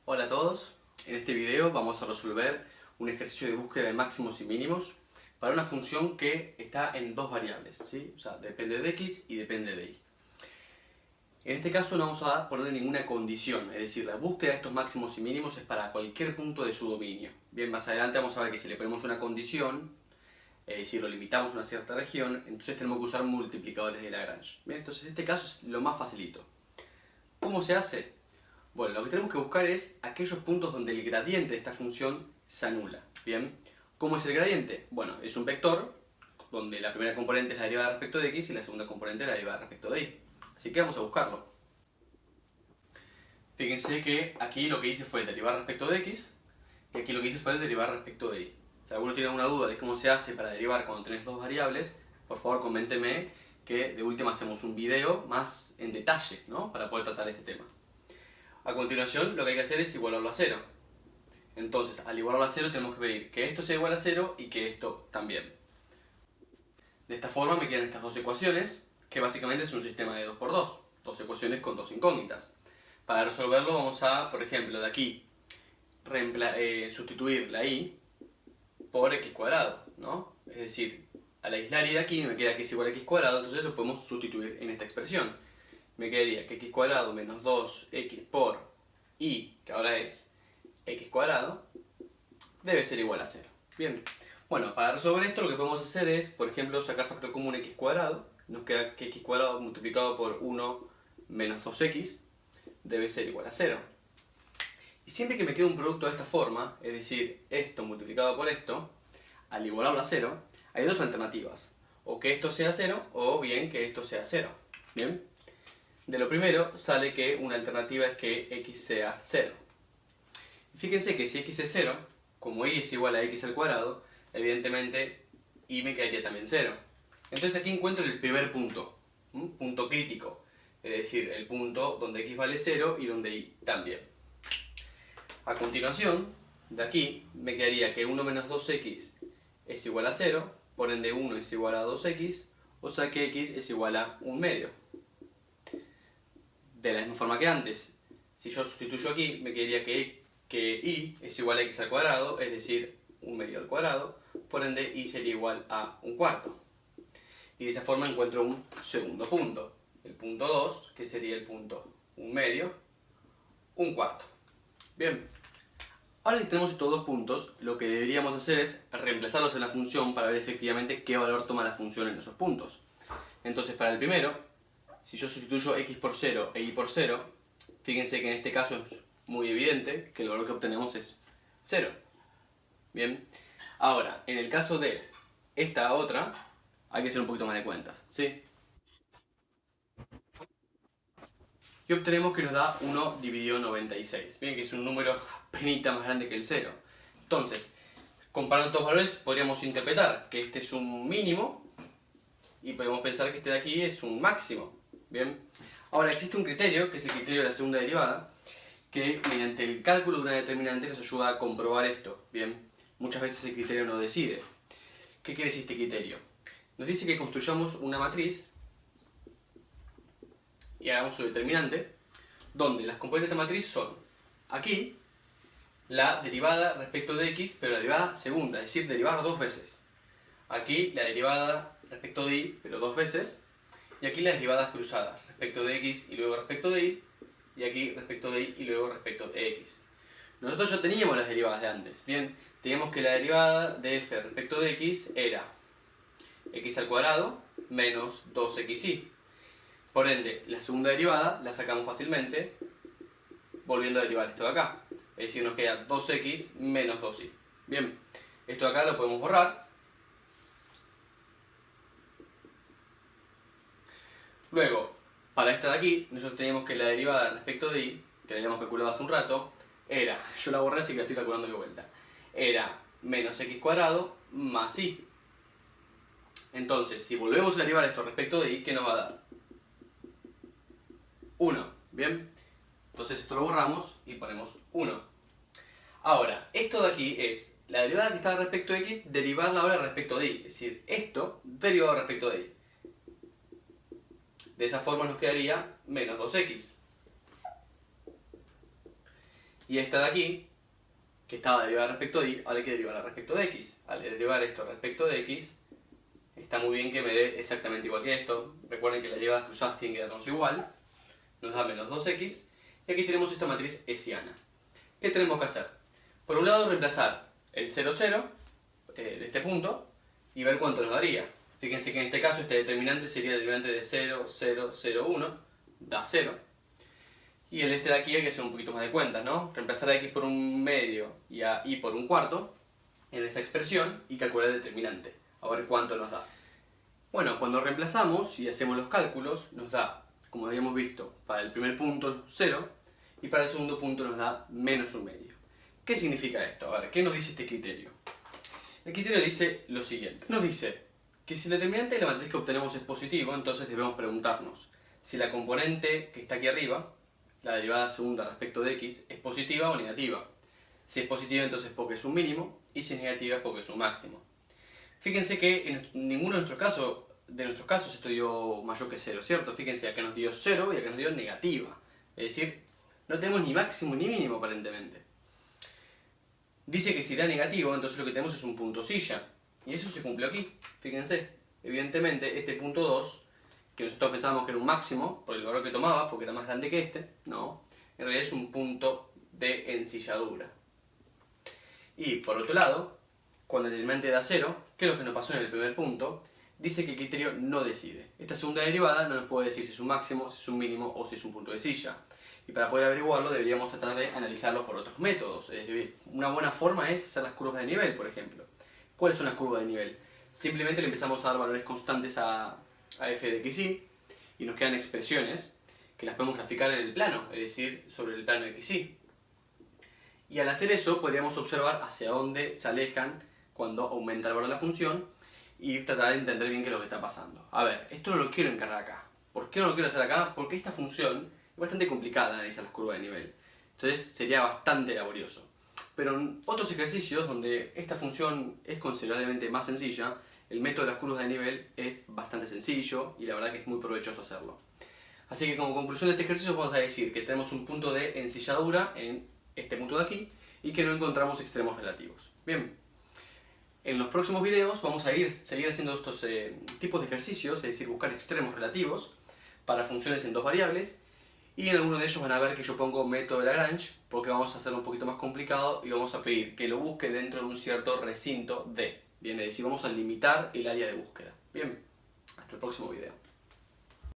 Hola a todos, en este video vamos a resolver un ejercicio de búsqueda de máximos y mínimos para una función que está en dos variables, ¿sí? O sea, depende de x y depende de y. En este caso no vamos a poner ninguna condición, es decir, la búsqueda de estos máximos y mínimos es para cualquier punto de su dominio. Bien, más adelante vamos a ver que si le ponemos una condición, es decir, lo limitamos a una cierta región, entonces tenemos que usar multiplicadores de Lagrange. Bien, entonces este caso es lo más facilito. ¿Cómo se hace? Bueno, lo que tenemos que buscar es aquellos puntos donde el gradiente de esta función se anula. Bien, ¿cómo es el gradiente? Bueno, es un vector donde la primera componente es la derivada respecto de x y la segunda componente es la derivada respecto de y. Así que vamos a buscarlo. Fíjense que aquí lo que hice fue derivar respecto de x y aquí lo que hice fue derivar respecto de y. Si alguno tiene alguna duda de cómo se hace para derivar cuando tenés dos variables, por favor coménteme que de última hacemos un video más en detalle, ¿no? Para poder tratar este tema. A continuación, lo que hay que hacer es igualarlo a 0. Entonces, al igualarlo a 0 tenemos que pedir que esto sea igual a 0 y que esto también. De esta forma me quedan estas dos ecuaciones, que básicamente es un sistema de 2×2. Dos ecuaciones con dos incógnitas. Para resolverlo vamos a, por ejemplo, de aquí, sustituir la y por x cuadrado, ¿no? Es decir, al aislar y de aquí me queda que es igual a x cuadrado, entonces lo podemos sustituir en esta expresión. Me quedaría que x cuadrado menos 2x por y, que ahora es x cuadrado, debe ser igual a 0. Bien, bueno, para resolver esto lo que podemos hacer es, por ejemplo, sacar factor común x cuadrado. Nos queda que x cuadrado multiplicado por 1 menos 2x debe ser igual a 0. Y siempre que me quede un producto de esta forma, es decir, esto multiplicado por esto, al igualarlo a 0, hay dos alternativas. O que esto sea 0, o bien que esto sea 0. Bien. De lo primero sale que una alternativa es que x sea 0. Fíjense que si x es 0, como y es igual a x al cuadrado, evidentemente y me quedaría también 0. Entonces aquí encuentro el primer punto, punto crítico, es decir, el punto donde x vale 0 y donde y también. A continuación, de aquí me quedaría que 1 menos 2x es igual a 0, por ende 1 es igual a 2x, o sea que x es igual a 1 medio. De la misma forma que antes, si yo sustituyo aquí, me quedaría que y es igual a x al cuadrado, es decir, 1 medio al cuadrado, por ende y sería igual a 1/4. Y de esa forma encuentro un segundo punto, el punto 2, que sería el punto 1 medio, 1/4. Bien, ahora que tenemos estos dos puntos, lo que deberíamos hacer es reemplazarlos en la función para ver efectivamente qué valor toma la función en esos puntos. Entonces, para el primero, si yo sustituyo x por 0 e y por 0, fíjense que en este caso es muy evidente que el valor que obtenemos es 0. Bien, ahora, en el caso de esta otra, hay que hacer un poquito más de cuentas, ¿sí? Y obtenemos que nos da 1 dividido 96, bien, que es un número penita más grande que el 0. Entonces, comparando estos valores, podríamos interpretar que este es un mínimo y podemos pensar que este de aquí es un máximo. Bien, ahora existe un criterio, que es el criterio de la segunda derivada, que mediante el cálculo de una determinante nos ayuda a comprobar esto. Bien, muchas veces el criterio no decide. ¿Qué quiere decir este criterio? Nos dice que construyamos una matriz y hagamos su determinante, donde las componentes de esta matriz son, aquí, la derivada respecto de x, pero la derivada segunda, es decir, derivar dos veces. Aquí la derivada respecto de y, pero dos veces. Y aquí las derivadas cruzadas, respecto de x y luego respecto de y, y aquí respecto de y y luego respecto de x. Nosotros ya teníamos las derivadas de antes. Bien, teníamos que la derivada de f respecto de x era x al cuadrado menos 2xy. Por ende, la segunda derivada la sacamos fácilmente volviendo a derivar esto de acá. Es decir, nos queda 2x menos 2y. Bien, esto de acá lo podemos borrar. Luego, para esta de aquí, nosotros teníamos que la derivada respecto de y, que la habíamos calculado hace un rato, era, yo la borré así que la estoy calculando de vuelta, era menos x cuadrado más y. Entonces, si volvemos a derivar esto respecto de y, ¿qué nos va a dar? 1, ¿bien? Entonces esto lo borramos y ponemos 1. Ahora, esto de aquí es la derivada que está respecto de x, derivarla ahora respecto de y. Es decir, esto derivado respecto de y. De esa forma nos quedaría menos 2x. Y esta de aquí, que estaba derivada respecto de y, ahora hay que derivarla respecto de x. Al derivar esto respecto de x, está muy bien que me dé exactamente igual que esto. Recuerden que las derivadas cruzadas tienen que darnos igual. Nos da menos 2x. Y aquí tenemos esta matriz hessiana. ¿Qué tenemos que hacer? Por un lado, reemplazar el 0, 0 de este punto y ver cuánto nos daría. Fíjense que en este caso este determinante sería el determinante de 0, 0, 0, 1, da 0. Y el este de aquí hay que hacer un poquito más de cuentas, ¿no? Reemplazar a x por un medio y a y por un cuarto en esta expresión y calcular el determinante, a ver cuánto nos da. Bueno, cuando reemplazamos y hacemos los cálculos, nos da, como habíamos visto, para el primer punto 0 y para el segundo punto nos da menos un medio. ¿Qué significa esto? A ver, ¿qué nos dice este criterio? El criterio dice lo siguiente. Nos dice que si el determinante de la matriz que obtenemos es positivo, entonces debemos preguntarnos si la componente que está aquí arriba, la derivada segunda respecto de x, es positiva o negativa. Si es positiva, entonces es porque es un mínimo, y si es negativa, es porque es un máximo. Fíjense que en ninguno de nuestros casos esto dio mayor que 0, ¿cierto? Fíjense, acá nos dio 0 y acá nos dio negativa. Es decir, no tenemos ni máximo ni mínimo aparentemente. Dice que si da negativo, entonces lo que tenemos es un punto silla. Y eso se cumple aquí, fíjense. Evidentemente, este punto 2, que nosotros pensábamos que era un máximo, por el valor que tomaba, porque era más grande que este, no. En realidad es un punto de ensilladura. Y por otro lado, cuando el determinante da 0, que es lo que nos pasó en el primer punto, dice que el criterio no decide. Esta segunda derivada no nos puede decir si es un máximo, si es un mínimo o si es un punto de silla. Y para poder averiguarlo deberíamos tratar de analizarlo por otros métodos. Es decir, una buena forma es hacer las curvas de nivel, por ejemplo. ¿Cuáles son las curvas de nivel? Simplemente le empezamos a dar valores constantes a f de xy y nos quedan expresiones que las podemos graficar en el plano, es decir, sobre el plano de xy. Y al hacer eso podríamos observar hacia dónde se alejan cuando aumenta el valor de la función y tratar de entender bien qué es lo que está pasando. A ver, esto no lo quiero encargar acá. ¿Por qué no lo quiero hacer acá? Porque esta función es bastante complicada analizar las curvas de nivel. Entonces sería bastante laborioso. Pero en otros ejercicios donde esta función es considerablemente más sencilla, el método de las curvas de nivel es bastante sencillo y la verdad que es muy provechoso hacerlo. Así que como conclusión de este ejercicio vamos a decir que tenemos un punto de ensilladura en este punto de aquí y que no encontramos extremos relativos. Bien, en los próximos videos vamos a seguir haciendo estos tipos de ejercicios, es decir, buscar extremos relativos para funciones en dos variables. Y en alguno de ellos van a ver que yo pongo método de Lagrange porque vamos a hacerlo un poquito más complicado y vamos a pedir que lo busque dentro de un cierto recinto D. Bien, es decir, vamos a limitar el área de búsqueda. Bien, hasta el próximo video.